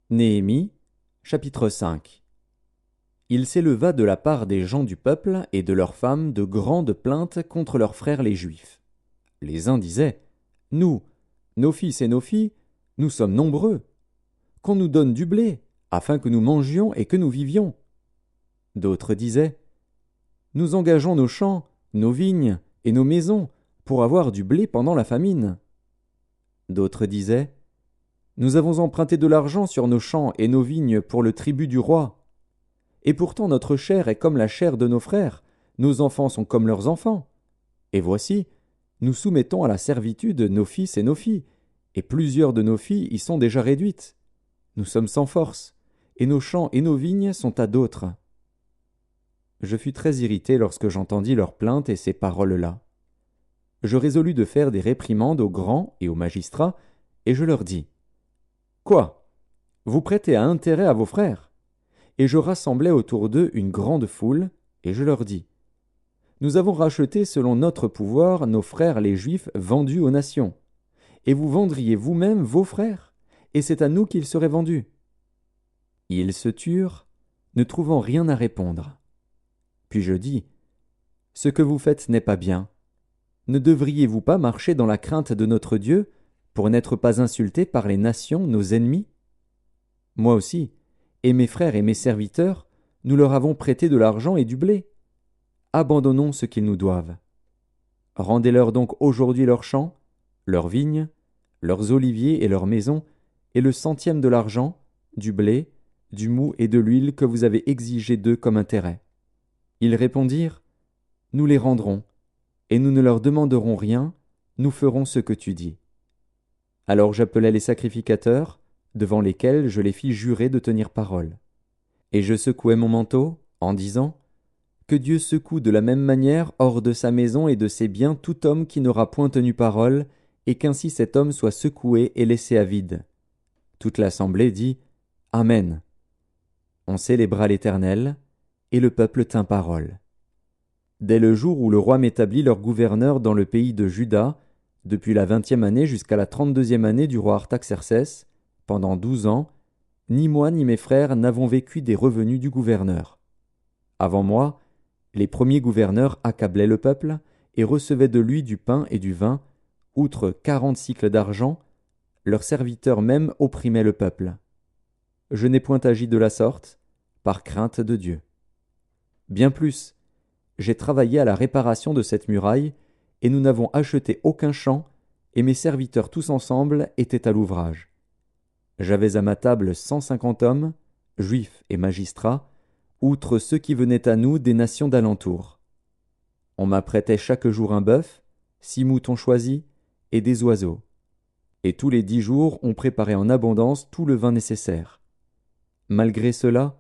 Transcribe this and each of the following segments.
Néhémie, chapitre 5. Il s'éleva de la part des gens du peuple et de leurs femmes de grandes plaintes contre leurs frères les Juifs. Les uns disaient : Nous, nos fils et nos filles, nous sommes nombreux. Qu'on nous donne du blé, afin que nous mangions et que nous vivions. D'autres disaient : Nous engageons nos champs, nos vignes et nos maisons pour avoir du blé pendant la famine. D'autres disaient : Nous avons emprunté de l'argent sur nos champs et nos vignes pour le tribut du roi. Et pourtant notre chair est comme la chair de nos frères, nos enfants sont comme leurs enfants. Et voici, nous soumettons à la servitude nos fils et nos filles, et plusieurs de nos filles y sont déjà réduites. Nous sommes sans force, et nos champs et nos vignes sont à d'autres. Je fus très irrité lorsque j'entendis leurs plaintes et ces paroles-là. Je résolus de faire des réprimandes aux grands et aux magistrats, et je leur dis : Quoi ? Vous prêtez à intérêt à vos frères ? Et je rassemblai autour d'eux une grande foule, et je leur dis : Nous avons racheté selon notre pouvoir nos frères les Juifs vendus aux nations. Et vous vendriez vous-même vos frères, et c'est à nous qu'ils seraient vendus. Ils se turent, ne trouvant rien à répondre. Puis je dis : Ce que vous faites n'est pas bien. Ne devriez-vous pas marcher dans la crainte de notre Dieu, pour n'être pas insultés par les nations, nos ennemis ? Moi aussi, et mes frères et mes serviteurs, nous leur avons prêté de l'argent et du blé. Abandonnons ce qu'ils nous doivent. Rendez-leur donc aujourd'hui leurs champs, leurs vignes, leurs oliviers et leurs maisons, et le centième de l'argent, du blé, du mou et de l'huile que vous avez exigé d'eux comme intérêt. Ils répondirent : Nous les rendrons, et nous ne leur demanderons rien, nous ferons ce que tu dis. Alors j'appelai les sacrificateurs, devant lesquels je les fis jurer de tenir parole. Et je secouai mon manteau, en disant : Que Dieu secoue de la même manière hors de sa maison et de ses biens tout homme qui n'aura point tenu parole, et qu'ainsi cet homme soit secoué et laissé à vide. Toute l'assemblée dit : Amen. On célébra l'Éternel, et le peuple tint parole. Dès le jour où le roi m'établit leur gouverneur dans le pays de Juda, depuis la 20e année jusqu'à la 32e année du roi Artaxercès, pendant 12 ans, ni moi ni mes frères n'avons vécu des revenus du gouverneur. Avant moi, les premiers gouverneurs accablaient le peuple et recevaient de lui du pain et du vin, outre 40 cycles d'argent, leurs serviteurs même opprimaient le peuple. Je n'ai point agi de la sorte, par crainte de Dieu. Bien plus, j'ai travaillé à la réparation de cette muraille, et nous n'avons acheté aucun champ, et mes serviteurs tous ensemble étaient à l'ouvrage. J'avais à ma table 150 hommes, juifs et magistrats, outre ceux qui venaient à nous des nations d'alentour. On m'apprêtait chaque jour un bœuf, 6 moutons choisis, et des oiseaux. Et tous les 10 jours on préparait en abondance tout le vin nécessaire. Malgré cela,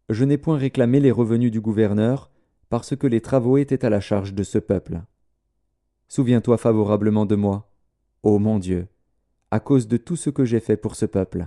je n'ai point réclamé les revenus du gouverneur, parce que les travaux étaient à la charge de ce peuple. Souviens-toi favorablement de moi, ô mon Dieu, à cause de tout ce que j'ai fait pour ce peuple.